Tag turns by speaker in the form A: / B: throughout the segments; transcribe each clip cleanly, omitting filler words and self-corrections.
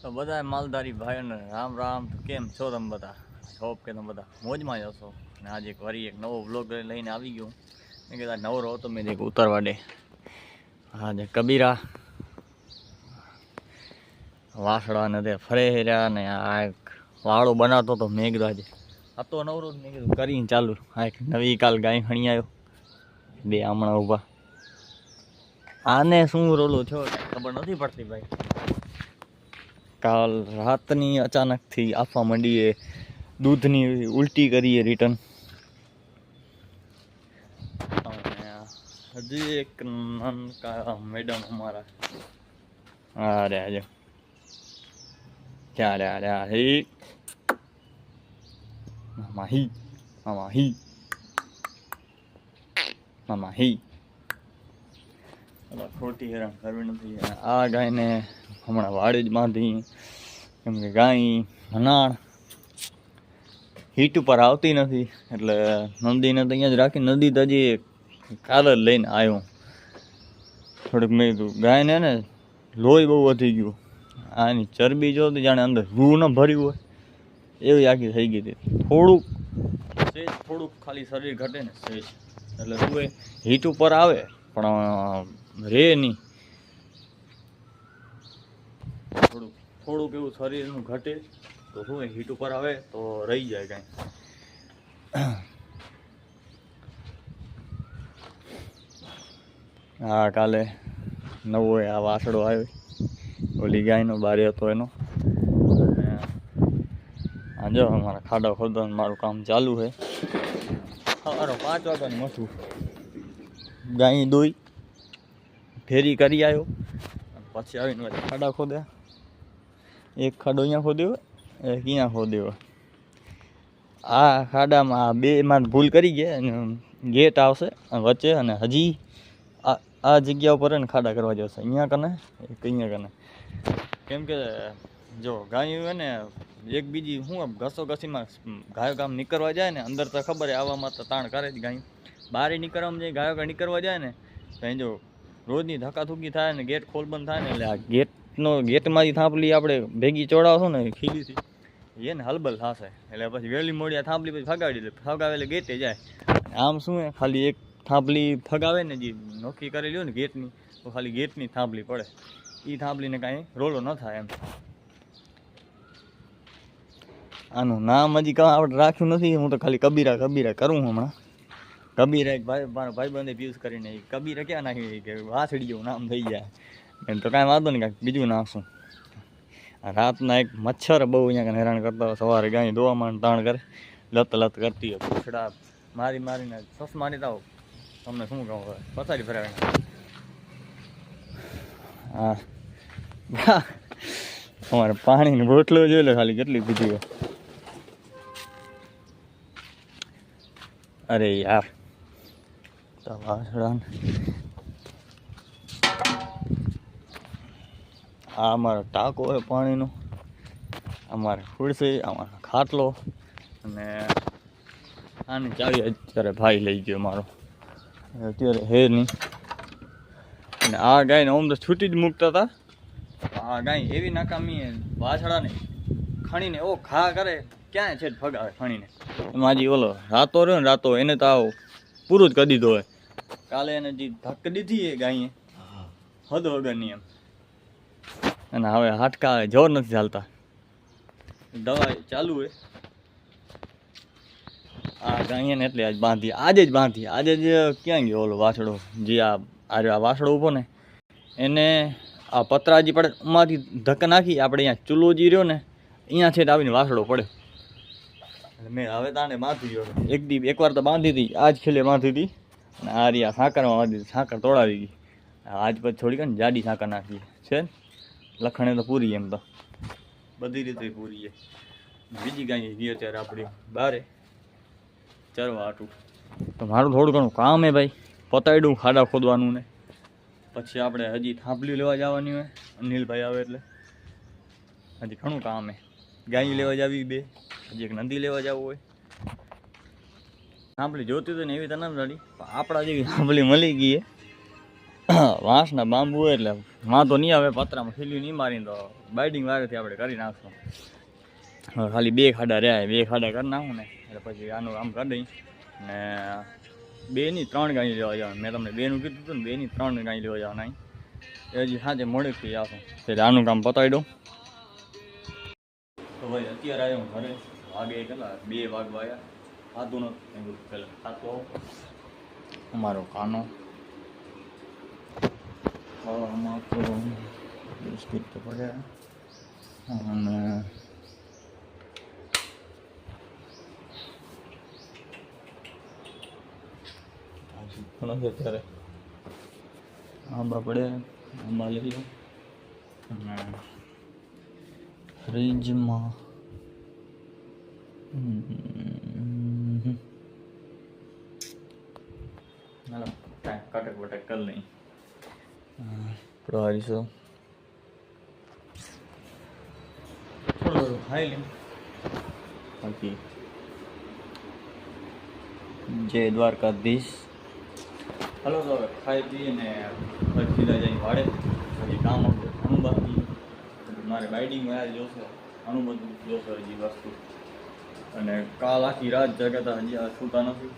A: તો બધા માલધારી ભાઈઓને રામ રામ. તો કેમ છો તમે બધા? હોપ કે તમે બધા મોજમાં જ હશો. અને આજે એક નવો વ્લોગ લઈને આવી ગયો. મેં કીધા નવરો હતો મેં એક ઉતારવા દે. આજે કબીરા વાસડા ને તે ફરે રહ્યા ને આ એક વાળો બનાવતો હતો. મેં કીધું આજે આ તો નવરો જ. મેં કીધું કરીને ચાલુ આ એક નવી કાલ ગાય ખણી આવ્યો બે હમણાં ઊભા. આને શું રોલો છો ખબર નથી પડતી ભાઈ. કાલ રાતની અચાનકથી આપવા માંડીએ દૂધની ઉલટી કરીએ રિટર્ન. હજી એક નાનકા મેડમ અમારા અરે આજે ક્યારે અરે હી મામા હી મામા હી મામા હી ખોટી હેરાન કરવી નથી. આ ગાયને હમણાં વાડી જ બાંધી કેમ કે ગાય હનાણ હીટ ઉપર આવતી નથી એટલે નદીને તો અહીંયા જ રાખી. નદી તો હજી કાલ જ લઈને આવ્યો. થોડીક મેં કીધું ગાયને ને લોહી બહુ વધી ગયું. આની ચરબી જો જાણે અંદર રૂ ન ભર્યું હોય એવી આખી થઈ ગઈ હતી. થોડુંક ખાલી શરીર ઘટે ને સેજ એટલે શું એ હીટ ઉપર આવે પણ રે નહીં. થોડુંક એવું શરીરનું ઘટે તો શું હીટ ઉપર આવે તો રહી જાય કાંઈ. હા કાલે નવો આ વાસડો આવ્યો ઓલી ગાયનો બારે હતો એનો. હા જો અમારા ખાડા ખોદવાનું મારું કામ ચાલુ છે. સવારે 5 વાગ્યાનું મઠું ગાય દોઈ ફેરી કરી આવ્યો પછી આવીને ખાડા ખોદ્યા. એક ખાડો અહીંયા ખોદ્યો એક અહીંયા ખોદ્યો. આ ખાડામાં બેમાં ભૂલ કરી ગયા અને ગેટ આવશે વચ્ચે અને હજી આ જગ્યા ઉપર ને ખાડા કરવા જશે અહીંયા કને એક અહીંયા કને. કેમ કે જો ગાયું હોય ને એક બીજી શું ઘસો ઘસીમાં ગાયો કામ નીકળવા જાય ને અંદર તો ખબર છે આવવામાં તો તાણ કરે જ ગાયું. બહાર નીકળવામાં જે ગાયો નીકળવા જાય ને તો જો રોજની ધક્કાધુક્કી થાય ને ગેટ ખોલ બંધ થાય ને એટલે આ ગેટમાંથી થાંપલી આપણે ભેગી ચોડાવશું ને ખીલીથી એને હલબલ થશે. એટલે પછી વહેલી મોડી આ થાંપલી પછી ફગાડી દે. ફગાવે એટલે ગેટે જાય. આમ શું હે ખાલી એક થાંપલી ફગાવે ને જે નોખી કરેલી હોય ને ગેટની તો ખાલી ગેટની થાંપલી પડે. એ થાંપલીને કાંઈ રોલો ન થાય એમ. આનું નામ હજી કાં આપણે રાખ્યું નથી. હું તો ખાલી કબીરા કરું હમણાં. કબીરા એક ભાઈબંધે પિયુષ કરીને એ કબીરા ક્યાં નાખી કે વાસળી જેવું નામ થઈ જાય એમ તો કાંઈ વાંધો નહીં કાંઈક બીજું નાખશું. રાતના એક મચ્છર બહુ અહીંયા હેરાન કરતા હોય. સવારે ગાય દોવામાં તાણ કરે લત કરતી હોય. પૂછડા મારીને સસ મારી દાવ તમને શું કહું હવે પથારી ફરાવીને. હા અમારે પાણીની બોટલો જોઈ લે ખાલી કેટલી પીધી હોય. અરે યાર વાસડા આ અમારો ટાંકો હોય પાણીનો. અમારે ખુરશી અમારો ખાટલો અને આની ચાવી અત્યારે ભાઈ લઈ ગયો મારો અત્યારે હે નહીં. અને આ ગાયને આમ તો છૂટી જ મૂકતા હતા. આ ગાય એવી નાકામી વાછડાને ખણીને એવો ઘા કરે ક્યાંય છે જ ફગાવે ખણીને. એમાં હજી ઓલો રાતો રહ્યો ને રાતો એને તો આવો પૂરું જ કરી દીધો હોય. કાલે એને જે ધક્ક દીધી એ ગાયે હદ વગરની એમ. અને હવે હાડકા જોર નથી ચાલતા. દવા ચાલુ હોય આ ગાયને એટલે આજે જ ક્યાં ગયો ઓલો વાસડો જે આ વાસડો ઊભો ને એને આ પતરાજી પડે એમાંથી ધક્કા નાખી આપણે અહીંયા ચૂલો જી રહ્યો ને અહીંયા છે આવીને વાસડો પડે. મેં હવે તાણે બાંધી ગયો. એકવાર તો બાંધી હતી આજ ખેલે બાંધી હતી અને આ રહ્યા સાકરમાં બાંધી હતી. સાકર તોડાવી ગઈ. આજ પછી થોડીક ને જાડી સાકર નાખી છે. લખણે તો પૂરી એમ તો બધી રીતે પૂરી છે. બીજી ગાય ગઈ અત્યારે આપણી બારે ચરવા હાટું. તો મારું થોડું ઘણું કામ હે ભાઈ. પતાવી ખાડા ખોદવાનું ને પછી આપણે હજી થાંભલી લેવા જવાની હોય. અનિલભાઈ આવે એટલે હજી ઘણું કામ હે. ગાય લેવા જવી બે હજી એક નદી લેવા જવું હોય. થાંભલી જોતી તો ને એવી તો ના રડી આપણા જેવી થાંભલી મળી ગઈ વાંસના બાંબુ હોય એટલે વાંધો નહીં આવે, પતરામાં ખીલ્યું નહીં મારીને તો બાઇડિંગ વારેથી આપણે કરી નાખશું. હવે ખાલી 2 ખાડા રહ્યા, 2 ખાડા કરી નાખું ને એટલે પછી આનું આમ કરી દઈ ને 2 ની 3 ગાય લેવા જવાનું. મેં તમને 2 નું કીધું હતું ને, 2 ની 3 ગાય લેવા જવાના. એ હજી સાંજે મોડેથી આવશું એટલે આનું કામ પતાવી દઉં. તો ભાઈ અત્યારે આવ્યો ઘરે, વાગે કેટલા 2 વાગવા આવ્યા. ખાતું નથી પેલા ખાતું અમારો કાનો આમાં તો બિસ્કિટ તો પડ્યા અને અત્યારે આંબા પડે, આંબા લઈ લો અને ફ્રીજમાં કટક વટક કરી લઈ પ્રવારીશો થોડું ખાઈ લઈ. બાકી જય દ્વારકાધીશ. હલો તો હવે ખાઈ પીએ ને સીધા જઈને વાડે. હજી કામ હતું ઘણું બાકી, મારે બાઇડિંગ જોશે, ઘણું બધું જોશે હજી વસ્તુ. અને કાલ આખી રાત જગાતા હજી આ સૂતા નથી.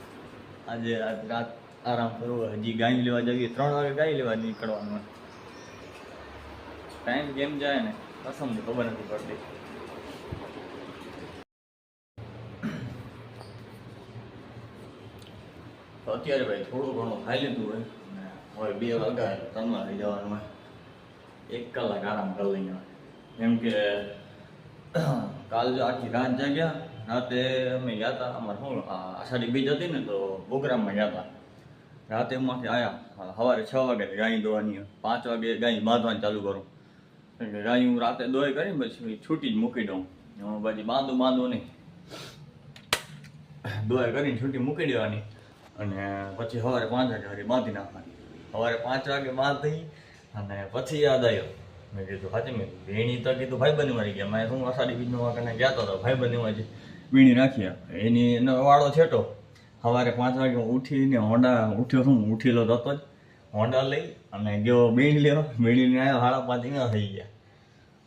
A: આજે રાત આરામ કરવો. હજી ગાય લેવા જઈએ, 3 વાગે ગાય લેવા નીકળવાનું. ટાઈમ કેમ જાય ને કસમ ખબર નથી પડતી. તો અત્યારે ભાઈ થોડું ઘણું ખાઈ લીધું હોય ને હવે 2 વાગ્યા 3 વાગે જવાનું હોય. 1 કલાક આરામ કરી લઈએ. કેમ કે કાલ જો આખી રાત જાગ્યા. રાતે અમે ગયા હતા, અમારે શું આષાઢી બીજ હતી ને તો પ્રોગ્રામમાં ગયા હતા. રાતે એમાંથી આવ્યા, સવારે 6 વાગે ગાય દોવાની, 5 વાગે ગાય બાંધવાની ચાલુ કરું. એટલે ગાય હું રાતે દોઈ કરીને પછી છૂટી જ મૂકી દઉં. પછી બાંધું નહીં, દોય કરીને છૂટી મૂકી દેવાની અને પછી સવારે 5 વાગે ફરી બાંધી નાખવાની. સવારે 5 વાગે બાંધી અને પછી યાદ આવ્યો, મેં કીધું સાચી મેં ભેણી તો કીધું ભાઈ બની મારી ગયા. મેં શું અષાઢી બીજનો વાંકને ગયા તો ભાઈ બની છે વીણી નાખ્યા. એની વાળો છેટો સવારે 5 વાગે ઉઠીને હોન્ડા ઉઠ્યો, શું ઉઠેલો હતો જ, હોન્ડા લઈ અને ગયો બેણી લેવા. બેણીને આવ્યો 5:30 એમાં થઈ ગયા.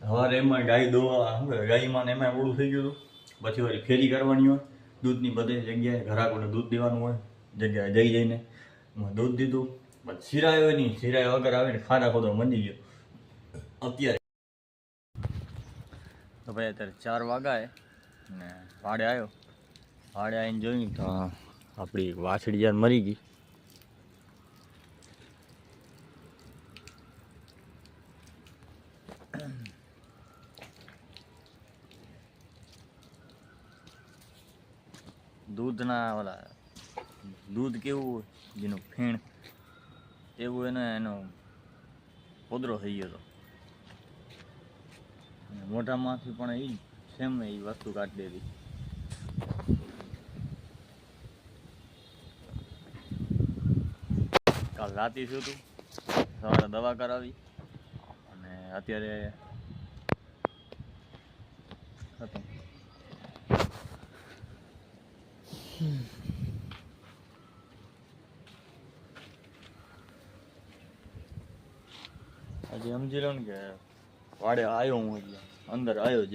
A: સવારે એમાં ગાય દોવા શું કહે ગાયમાં એમાં ઓળું થઈ ગયું હતું. પછી વળી ફેરી કરવાની હોય, દૂધની બધી જગ્યાએ ઘરાકોને દૂધ દેવાનું હોય, જગ્યાએ જઈને દૂધ દીધું. પછી સિરાયો નહીં, સિરાય વગર આવીને ખાડા ખોદો મંડી ગયો. અત્યારે તો ભાઈ અત્યારે 4 વાગ્યા ને વાડે આવ્યો. વાડે આવીને જોયું તો આપણી વાછડી યાર મરી ગઈ. દૂધના ઓલા દૂધ કેવું હોય જેનું ફીણ એવું એને એનો પોદરો થઈ ગયો હતો. મોઢામાંથી પણ એ સેમ એ વસ્તુ કાઢી દેતી. કાલ રાતે શું હતું, સવારે દવા કરાવી અને અત્યારે ખતમ. હજી સમજી લો ને કે વાડે આવ્યો હું, એટલે અંદર આવ્યો જ.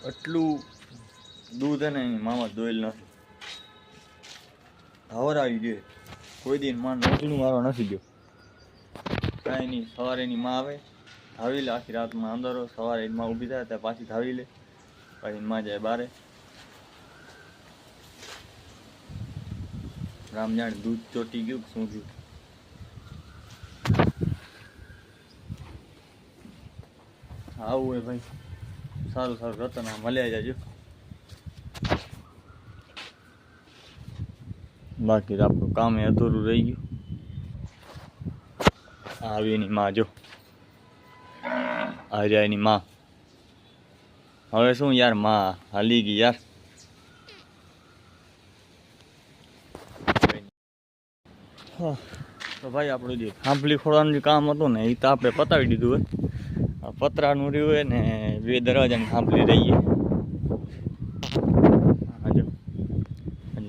A: એટલું દૂધ એને મામા દોયેલ નથી. હવરાવી ગયો, કોઈ દિન માં નોકરીનું વારો નથી ગયો. કાંઈ નહીં, સવારે એની માં આવે, ધાવી લે આખી રાતમાં અંદર. સવારે એની માં ઊભી થાય ત્યાં પાછી ધાવી લે, પછી માં જાય બારે. રામ જાણે દૂધ ચોટી ગયું શું થયું. આવું હોય ભાઈ, સારું સારું રતન મળ્યા જાજો. બાકી તો આપણું કામ એ અધૂરું રહી ગયું. આવી એની માં જો, આ જાય એની માં. હવે શું યાર, માં હાલી ગઈ યાર. તો ભાઈ આપણું જે થાંભલી ખોળવાનું જે કામ હતું ને એ તો આપણે પતાવી દીધું હોય. પતરાનું રહ્યું હોય ને 2 દરવાજાની થાંભલી રહીએ. જો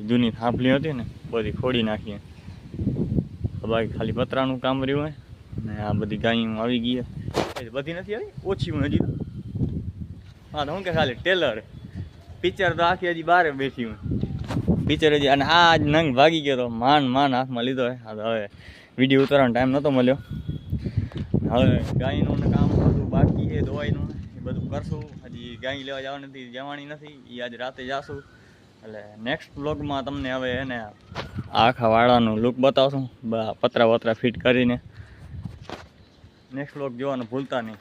A: જૂની થાંભલી હતી ને બધી ખોડી નાખીએ. બાકી ખાલી પતરાનું કામ રહ્યું હોય ને આ બધી ગાયું આવી ગઈ બધી નથી આવી ઓછી હું હજી. હા તો હું કે ખાલી ટેલર પિક્ચર તો આખી હજી બહાર બેઠી હું પિક્ચર હજી. અને આ જ નંગ ભાગી ગયો તો માન હાથમાં લીધો હોય. હા તો હવે વિડીયો ઉતારવાનો ટાઈમ નહોતો મળ્યો. હવે ગાયનું ને કામ બધું બાકી છે દવાઈનું ને એ બધું કરશું. હજી ગાય લેવા જવાની નથી એ આજે રાતે જાશું. એટલે નેક્સ્ટ બ્લોગમાં તમને હવે એને આખા વાળાનું લુક બતાવશું પતરા વતરા ફિટ કરીને. નેક્સ્ટ બ્લોગ જોવાનું ભૂલતા નહીં.